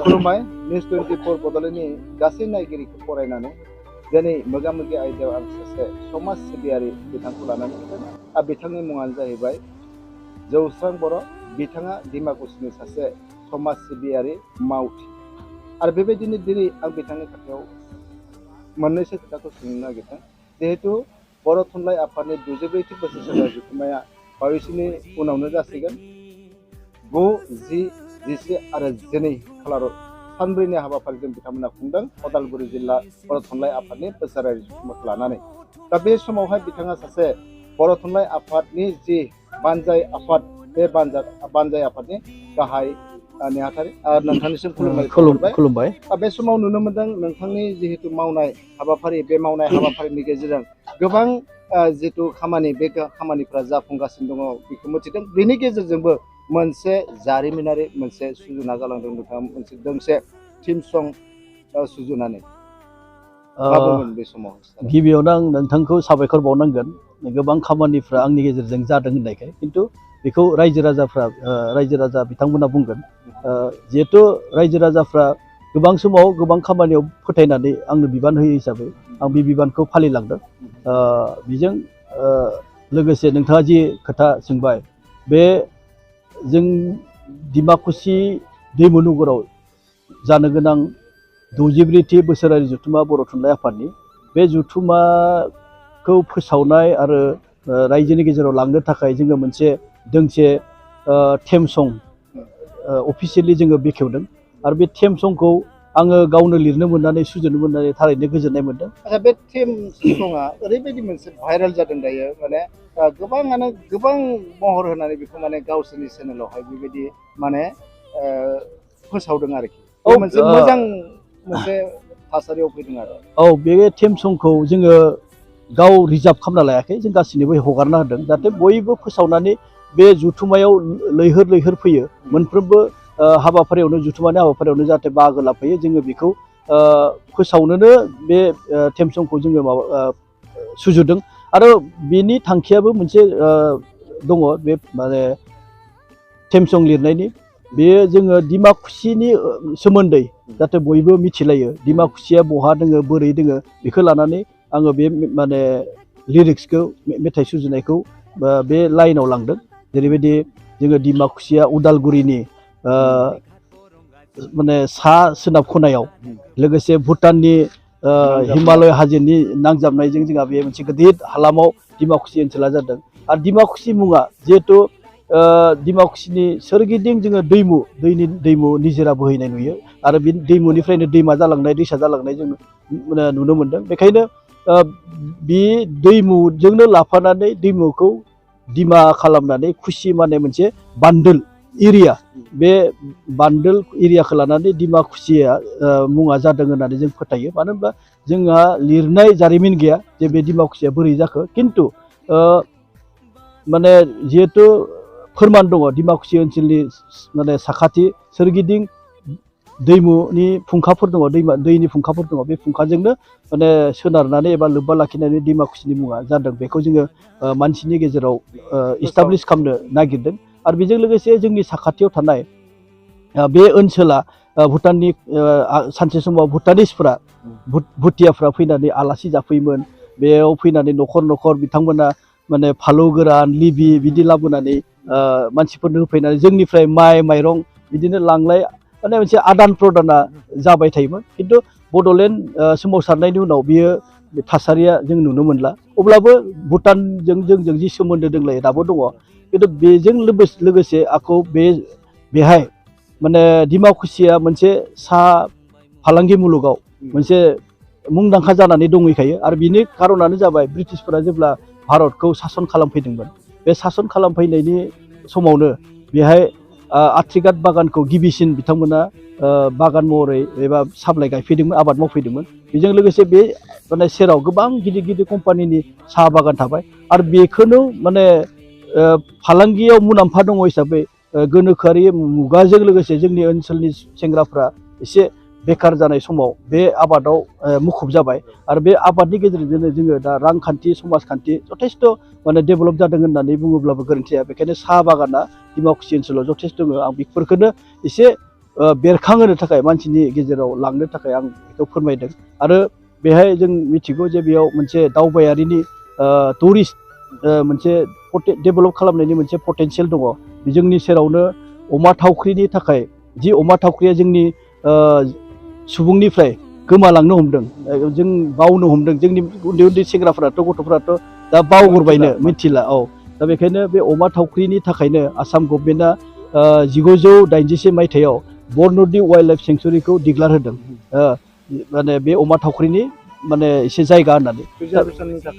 खुलुमबाय निउस 24 बड'लेण्डनि गासै नायगिरिखौ फरायनानै दिनै मोगा-मोगि आयदायाव आं सासे समाज सिबियारि बिथांखौ लानानै फैदों। बिथांनि मुङानो जाहैबाय जौस्रां बर'। बिथाङा डिमाकुसिनि सासे समाज सिबियारि मावथि। आरो बेबायदिनो दिनै आं बिथांनि खाथियाव मोननैसो खोथाखौ सोंनो नागिरदों। जिहेतु बर' थुनलाइ आफादनि 74थि बोसोरसालियाव जथुम्माया बावैसोनि उनावनो जासिगोन। 9, 10, 11 आरो 12 खालाराव सानब्रैनि हाबाफारिजों बिथांमोना खुंदों उदालगुरि जिल्ला बर' थुनलाइ आफादनि बोसोरारि जथुम्माखौ लानानै। दा बे समावहाय बिथाङा सासे बर' थुनलाइ आफादनि जि बानजाय आफाद, बे बानजाय आफादनि गाहाय नेहाथारि। नोंथांनिसिम खुलुमबाय। बे समाव नुनो मोनदों नोंथांनि जिहेतु मावनाय हाबाफारि, बे मावनाय हाबाफारिनि गेजेरजों गोबां जिथु खामानि, बे खामानिफ्रा जाफुंगासिनो दङ बेखौ मिथिदों। बेनि गेजेरजोंबो मोनसे जारिमिनारि मोनसे सुजुना गालांदों नोंथाङा, मोनसे दोंसे थीम सं सुजुनानै। मा बुंगोन बे समाव? गिबियावनो आं नोंथांखौ साबायखर बावनांगोन, गोबां खामानिफ्रा आंनि गेजेरजों जादों होननायखाय। खिन्थु बेखौ रायजो राजा बिथांमोना बुंगोन। जिहेथु रायजो राजाफ्रा गोबां समाव गोबां खामानियाव फोथायनानै आंनो बिबान होयो हिसाबै आं बे बिबानखौ फालिलांदों। बेजों लोगोसे नोंथाङा जि खोथा सोंबाय, बे जों डिमाकुसि दैमुलुगुराव जानो गोनां 74थि बोसोरारि जथुम्मा बर' थुनलाइ आफादनि बे जथुम्माखौ फोसावनाय आरो रायजोनि गेजेराव लांनो थाखाय जोङो मोनसे दोंसे थीम सं अफिसियेलि जोङो बेखेवदों। आरो बे थीम संखौ आङो गावनो लिरनो मोननानै, सुजुनो मोननानै थारैनो गोजोननाय मोनदों। आচ্ছা, बे थीम सङा ओरैबायदि मोनसे भाइरेल जादों दायो, माने गोबाङानो गोबां महर होनानै बेखौ माने गावसोरनि चेनेलावहाय बेबायदि माने फोसावदों आरोखि। बे मोनसे मोजां मोनसे थासारियाव फैदों आरो। बे थीम संखौ जोङो गाव रिजार्भ खालामना लायाखै, जों गासैनोबो हगारना होदों जाहाथे बयबो फोसावनानै बे जथुम्मायाव लैहोर फैयो। मोनफ्रोमबो हाबाफारियावनो, जथुम्मानि हाबाफारियावनो जाहाथे बाहागो लाफैयो। जोङो बेखौ फोसावनोनो बे थीम संखौ जोङो सुजुदों। आरो बेनि थांखियाबो मोनसे दङ, बे माने थीम सं लिरनायनि। बेयो जोङो डिमाकुसिनि सोमोन्दै जाहाथे बयबो मिथिलायो, डिमाकुसिया बहा दोङो, बोरै दोङो, बेखौ लानानै आङो बे माने लिरिक्सखौ, मेथाइ सुजुनायखौ बे लाइनाव लांदों। जेरैबायदि जोङो डिमाकुसिया उदालगुरिनि माने सा सोनाब खनायाव, लोगोसे भुटाननि हिमालय हाजोनि नांजाबनायजों जोंहा बे मोनसे गिदिर हालामाव डिमाकुसि ओनसोला जादों। आरो डिमाकुसि मुङा जिहेथु डिमाकुसिनि सोरगिदिं जोङो दैमु निजोरा बोहैनाय नुयो। आरो बे दैमुनिफ्रायनो दैमा जालांनाय, दैसा जालांनाय जों नुनो मोनदों। बेखायनो बे दैमुजोंनो लाफानानै दैमुखौ दिमा खालामनानै खुसि माने मोनसे बान्दोल एरिया, बे बान्दोल एरियाखौ लानानै डिमाकुसिया मुङा जादों होननानै जों फोथायो। मानो होनब्ला जोंहा लिरनाय जारिमिन गैया जे बे डिमाकुसिया बोरै जाखो। खिन्थु माने जिहेथु फोरमान दङ, डिमाकुसि ओनसोलनि माने साखाथि सोरगिदिं दैमुनि फुंखाफोर दङ, दैनि फुंखाफोर दङ। बे फुंखाजोंनो माने सोनारनानै एबा लोब्बा लाखिनानै डिमाकुसिनि मुङा जादों। बेखौ जोङो मानसिनि गेजेराव इस्टाब्लिस खालामनो नागिरदों। आरो बेजों लोगोसे जोंनि साखाथियाव थानाय बे ओनसोला भुटाननि सानसे समाव भुटानिसफ्रा, भुटियाफ्रा फैनानै आलासि जाफैयोमोन। बेयाव फैनानै न'खर न'खर बिथांमोना माने फालौ गोरान, लिबि बिदि लाबोनानै मानसिफोरनो होफैनानै जोंनिफ्राय माइ माइरं बिदिनो लांलाय, माने मोनसे आदान प्रदाना जाबाय थायोमोन। खिन्थु बड'लेण्ड सोमावसारनायनि उनाव बियो थासारिया जों नुनो मोनला। अब्लाबो भुटानजों जोंजों जि सोमोन्दो दंलायो दाबो दङ। खिन्थु बेजों लोगोसे आखौ बेहाय माने डिमाकुसिया मोनसे साहा फालांगि मुलुगाव मोनसे मुंदांखा जानानै दंहैखायो। आरो बिनि खारनानो जाबाय ब्रिटिशफोरा जेब्ला भारतखौ सासन खालामफैदोंमोन, बे सासन खालामफैनायनि समावनो बेहाय आथ्रिघाट बागानखौ गिबिसिन बिथांमोना बागान महरै एबा साप्लाइ गायफैदोंमोन, आबाद मावफैदोंमोन। बेजों लोगोसे बे माने सेराव गोबां गिदिर गिदिर कम्पानिनि साहा बागान थाबाय। आरो बेखौनो माने फालांगियाव मुलाम्फा दङ हिसाबै गोनोखोआरि मुगाजों लोगोसे जोंनि ओनसोलनि सेंग्राफ्रा एसे बेखार जानाय समाव बे आबादाव मुखुब जाबाय। आरो बे आबादनि गेजेरजोंनो जोङो दा रांखान्थि, समाजखान्थि जथेस्थ' माने डेभेलप जादों होननानै बुङोब्लाबो गोरोन्थि जाया। बेखायनो साहा बागाना डिमाकुसि ओनसोलाव जथेस्थ' दङ। आं बेफोरखौनो एसे बेरखांहोनो थाखाय मानसिनि गेजेराव लांनो थाखाय आं बेखौ फोरमायदों आरो बेहाय जों मिथिगौ जे बेयाव मोनसे दावबायारिनि टुरिस्ट मोनसे डेभेलप खालामनायनि मोनसे पटेनसियेल दङ जोंनि सेरावनो अमा थावख्रिनि थाखाय जि अमा थावख्रिया जोंनि सुबुंनिफ्राय गोमालांनो हमदों जों बावनो हमदों जोंनि उन्दै उन्दै सेंग्राफोराथ' गथ'फोराथ' दा बावगारबायनो मिथिला औ दा बेखायनो बे अमा थावख्रिनि थाखायनो आसाम गभर्नमेन्टआ 1987 मायथाइयाव बरन'दि वाइल्ड लाइफ सेंक्सुरिखौ डिक्लेयार होदों माने बे अमा थावख्रिनि माने एसे जायगा होननानै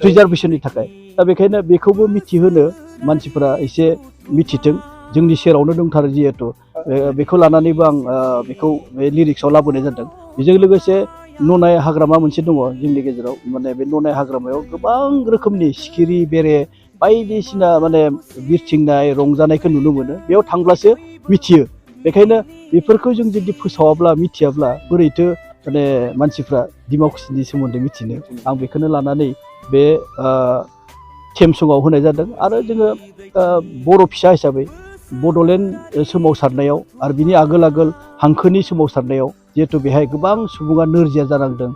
रिजार्भेसननि थाखाय दा बेखायनो बेखौबो मिथिहोनो मानसिफोरा एसे मिथिथों जोंनि सेरावनो दंथारो जिहेथु बेखौ लानानैबो आं बेखौ लिरिक्सआव लाबोनाय जादों बेजों लोगोसे ननाय हाग्रामा मोनसे दङ जोंनि गेजेराव माने बे ननाय हाग्रामायाव गोबां रोखोमनि सिखिरि बेरे बायदिसिना माने बिरथिंनाय रंजानायखौ नुनो मोनो बेयाव थांब्लासो मिथियो बेखायनो बेफोरखौ जों जुदि फोसावाब्ला मिथियाब्ला बोरैथो माने मानसिफ्रा डिमाकुसिनि सोमोन्दै मिथिनो आं बेखौनो लानानै बे थेम सङाव होनाय जादों आरो जोङो बर' फिसा हिसाबै बड'लेण्ड सोमावसारनायाव आरो बिनि आगोल आगोल हांखोनि सोमावसारनायाव जिहेथु बेहाय गोबां सुबुङा नोरजिया जानांदों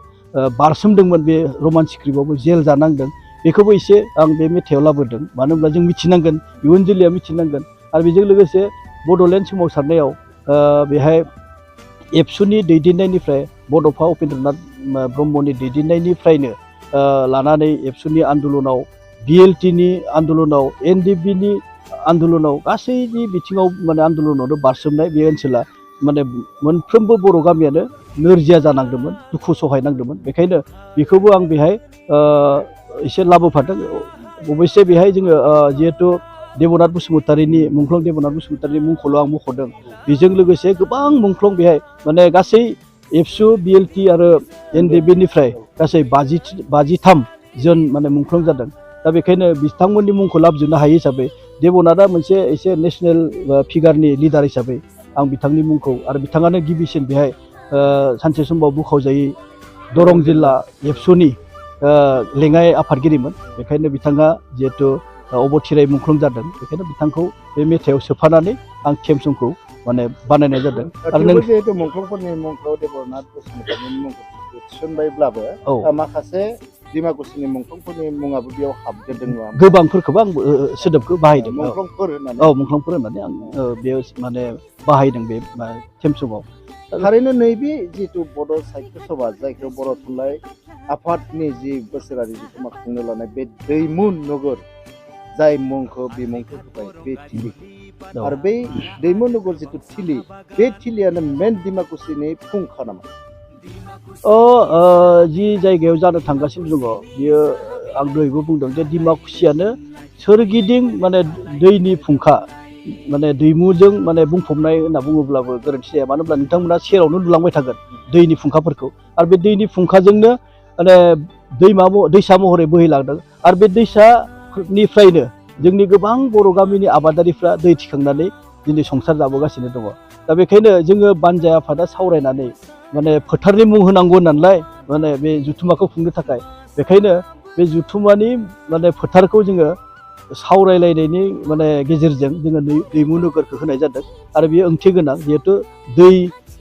बारसोमदोंमोन बे रमान स्क्रिप्टआवबो जेल जानांदों बेखौबो एसे आं बे मेथाइआव लाबोदों मानो होनब्ला जों मिथिनांगोन इयुन जोलैया मिथिनांगोन आरो बेजों लोगोसे बड'लेण्ड सोमावसारनायाव बेहाय एबसुनि दैदेननायनिफ्राय बड'फा उपेन्द्रनाथ ब्रह्मनि दैदेननायनिफ्रायनो लानानै एबसुनि आन्दलनाव बिएलटिनि आन्दलनाव एनडिएफबिनि आन्दलनाव गासैनि बिथिङाव माने आन्दलनावनो बारसोमनाय बे ओनसोला माने मोनफ्रोमबो बर' गामियानो नोरजिया जानांदोंमोन दुखु सहायनांदोंमोन बेखायनो बेखौबो आं बेहाय एसे लाबोफादों अबयसे बेहाय जोङो जिहेथु देबनाथ बसुमतारीनि मुंख्लं देबनाथ बसुमतारीनि मुंखौल' आं मख'दों बेजों लोगोसे गोबां मुंख्लं बेहाय माने गासै एबसु बिएलटि आरो एनडिएफबिनिफ्राय गासै 53 जन माने मुंख्लं जादों दा बेखायनो बिथांमोननि मुंखौ लाबोजोबनो हायै हिसाबै देबनाथआ मोनसे एसे नेसनेल फिगारनि लिडार हिसाबै आं बिथांनि मुंखौ आरो बिथाङानो गिबिसिन बेहाय सानसे समाव बुखावजायै दरं जिल्ला एबसुनि लेङाइ आफादगिरिमोन बेखायनो बिथाङा जिहेथु अबथिराय मुंख्लं जादों बेखायनो बिथांखौ बे मेथाइआव सोफानानै आं थेम संखौ माने बानायनाय जादों आरो नों जिहेतु मुंख्लंफोरनि मुंखौ देबनाथ बसुमतारीनि मुंखौ थिसनबायब्लाबो माखासे डिमाकुसिनि मुंख्लंफोरनि मुङाबो बेयाव हाबदेरदों नङा गोबांफोरखौबो आं सोदोबखौ बाहायदों मुंख्लंफोर होननानै मुंख्लंफोर होननानै आं बेयाव माने बाहायदों बे थेम सङाव थारैनो नैबे जिथु बड' साहित्य सभा जायखौ बर' थुनलाइ आफादनि जि बोसोरारि जथुम्मा खुंनो लानाय बे दैमु नगर जाय मुंखौ बिमुंखौ होबाय बे थिलि आरो बै दैमु नगर जिथु थिलि बे थिलियानो मेन डिमाकुसिनि फुंखा नामा जि जायगायाव जानो थांगासिनो दङ बियो आं दहायबो बुंदों जे डिमाकुसियानो सोरगिदिं माने दैनि फुंखा माने दैमुजों माने बुंफबनाय होनना बुङोब्लाबो गोरोन्थि जाया मानो होनब्ला नोंथांमोना सेरावनो नुलांबाय थागोन दैनि फुंखाफोरखौ आरो बे दैनि फुंखाजोंनो माने दैसा महरै बोहैलांदों आरो बे दैसानिफ्रायनो जोंनि गोबां बर' गामिनि आबादारिफ्रा दै थिखांनानै दिनै संसार जाबोगासिनो दङ दा बेखायनो जोङो बानजाय आफादा सावरायनानै माने फोथारनि मुं होनांगौ होननानैलाय माने बे जुथुम्माखौ खुंनो थाखाय बेखायनो बे जुथुम्मानि माने फोथारखौ जोङो सावरायलायनायनि माने गेजेरजों जोङो दैमु नोगोरखौ होनाय जादों आरो बेयो ओंथि गोनां जिहेथु दै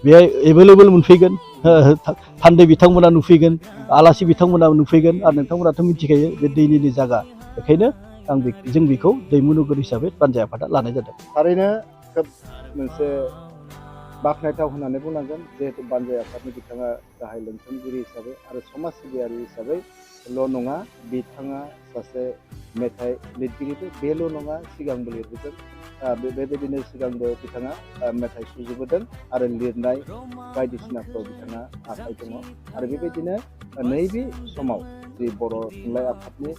बेहाय एभेलेबल मोनफैगोन थान्दै बिथांमोना नुफैगोन आलासि बिथांमोना नुफैगोन आरो नोंथांमोनाथ' मिथिखायो बे दैनिनो जायगा बेखायनो जों बेखौ दैमु नोगोर हिसाबै बानजाय आफादा लानाय जादों थारैनो खोब मोनसे बाख्नायथाव होननानै बुंनांगोन जिहेतु बानजाय आफादनि बिथाङा गाहाय लोंथुमगिरि हिसाबै आरो समाज सिबियारि हिसाबैल' नङा बिथाङा सासे मेथाइ लिरगिरिबो बेल' नङा सिगांबो लिरबोदों बेबायदिनो सिगांबो बिथाङा मेथाइ सुजुबोदों आरो लिरनाय बायदिसिनाफ्राव बिथाङा आखाइ दङ आरो बेबायदिनो नैबे समाव जि बर' थुनलाइ आफादनि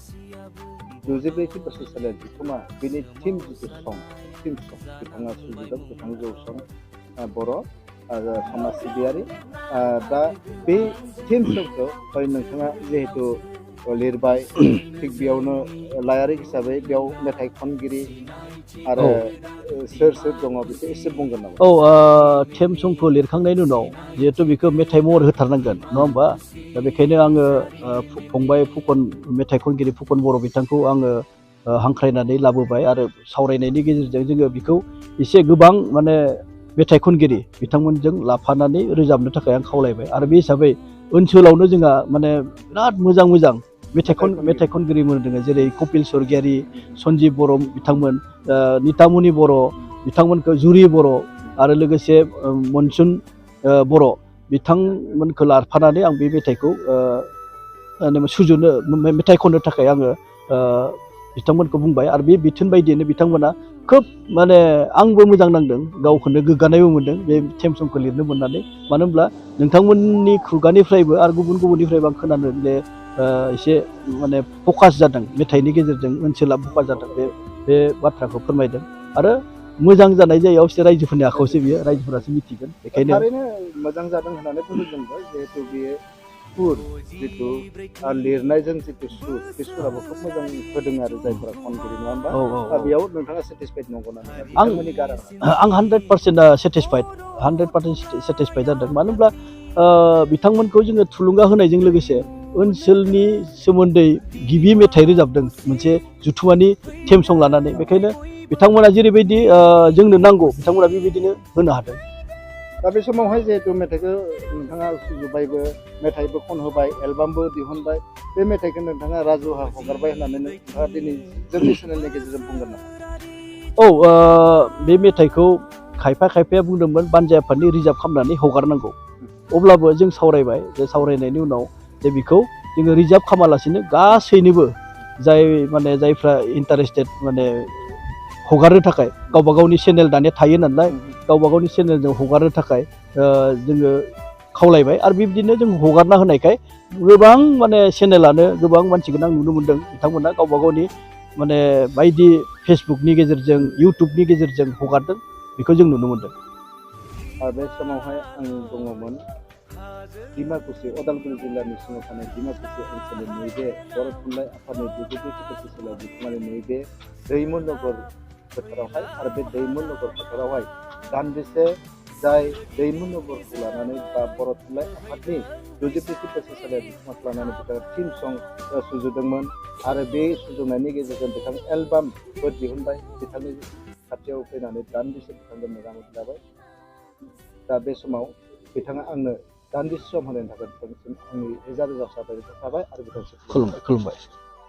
64थि बोसोरसालियारि जथुम्मा बेनि टीम जिथु सं बिथाङा सुजुदों बिथां जौसं बर' समाज सिबियारि दा बे टीम संखौ नोंथाङा जिहेतु लिरबाय थिग बेयावनो लायारि हिसाबै बेयाव मेथाइ खनगिरि आरो सोर दङ बेखौ एसे बुंगोन नामा थेम संखौ लिरखांनायनि उनाव जिहेतु बेखौ मेथाइ महर होथारनांगोन नङा होमबा दा बेखायनो आङो फंबाय फुकन मेथाइ खनगिरि फुकन बर' बिथांखौ आङो हांख्रायनानै लाबोबाय आरो सावरायनायनि गेजेरजों जोङो बेखौ एसे गोबां माने मेथाइ खनगिरि बिथांमोनजों लाफानानै रोजाबनो थाखाय आं खावलायबाय आरो बे हिसाबै ओनसोलावनो जोंहा माने बिराद मोजां मोजां मेथाइ खनगिरिफोर दङ जेरै कपिल स्वर्गियारि सन्जिब बर' बिथांमोन नितामुनि बर' बिथांमोनखौ जुरि बर' आरो लोगोसे मनसुन बर' बिथांमोनखौ लाफानानै आं बे मेथाइखौ सुजुनो मेथाइ खननो थाखाय आङो बिथांमोनखौ बुंबाय आरो बे बिथोन बायदियैनो बिथांमोना खोब माने आंबो मोजां नांदों गावखौनो गोग्गानायबो मोनदों बे थेम समखौ लिरनो मोननानै मानो होनब्ला नोंथांमोननि खुगानिफ्रायबो आरो गुबुननिफ्रायबो आं खोनानो जे एसे माने फकास जादों मेथाइनि गेजेरजों ओनसोला फकास जादों बे बाथ्राखौ फोरमायदों आरो मोजां जानाय जायो अबसे रायजोफोरनि आखायावसो बियो रायजोफोरासो मिथिगोन बेखायनो थारैनो मोजां जादों होननानै बुंदों जोंबो जिहेतु बेयो सुर जिथु लिरनायजों जिथु सुर बे सुराबो खोब मोजां होदों आरो जायफोरा खनगिरि नङा होमबा दा बेयाव नोंथाङा सेटिसफाइड नंगौना नङा बिथांमोननि गाराङा आं 100% सेटिसफाइड 100% सेटिसफाइड जादों मानो होनब्ला बिथांमोनखौ जोङो थुलुंगा होनायजों लोगोसे ओनसोलनि सोमोन्दै गिबि मेथाइ रोजाबदों मोनसे जुथुमानि थेम सं लानानै बेखायनो बिथांमोना जेरैबायदि जोंनो नांगौ बिथांमोना बेबायदिनो होनो हादों दा बे समावहाय जिहेतु मेथाइखौ नोंथाङा सुजुबायबो मेथाइबो खनहोबाय एलबामबो दिहुनबाय बे मेथाइखौ नोंथाङा राजुहा हगारबाय होननानै नोंथाङा दिनै जोंनि चेनेलनि गेजेरजों बुंगोन नामा? औ बे मेथाइखौ खायफाया बुंदोंमोन बानजाय आफादनि रिजार्भ खालामनानै हगारनांगौ अब्लाबो जों सावरायबाय जे सावरायनायनि उनाव जे बेखौ जोङो रिजार्भ खालामालासिनो गासैनोबो जायफ्रा इन्टारेस्टेड माने हगारनो थाखाय गावबा गावनि चेनेल दानिया थायो नालाय गावबा गावनि चेनेलजों हगारनो थाखाय जोङो खावलायबाय आरो बिब्दिनो जों हगारना होनायखाय गोबां माने चेनेलानो गोबां मानसिखौनो आं नुनो मोनदों बिथांमोना गावबा गावनि माने बायदि फेसबुकनि गेजेरजों इउटुबनि गेजेरजों हगारदों बेखौ जों नुनो मोनदों बे समावहाय आं दङमोन डिमाकुसि उदालगुरि जिल्लानि सिङाव थानाय डिमाकुसि ओनसोलनि नैबे बर' थुनलाइ आफादनि 73 बोसोरसालियाव दिन्थिनानै नैबे दैमुन नगर फोथारावहाय आरो बे दैमुन नगर फोथारावहाय दान्दिसे जाय दैमुन नगरखौ लानानै बा बर' थुनलाइ आफादनि 73 बोसोरसालियाव बिथांखौ लानानै बिथाङा थीम सं सुजुदोंमोन आरो बे सुजुनायनि गेजेरजों बिथां एलबामबो दिहुनबाय बिथांनि खाथियाव फैनानै दान्दिसे बिथांजों मोगा-मोगि जाबाय दा बे समाव बिथाङा आंनो दान्दिसे सम होनायनि थाखाय बिथांनिसिम आंनि रोजा रोजा साबायखर थाबाय आरो बिथांसिम खुलुमबाय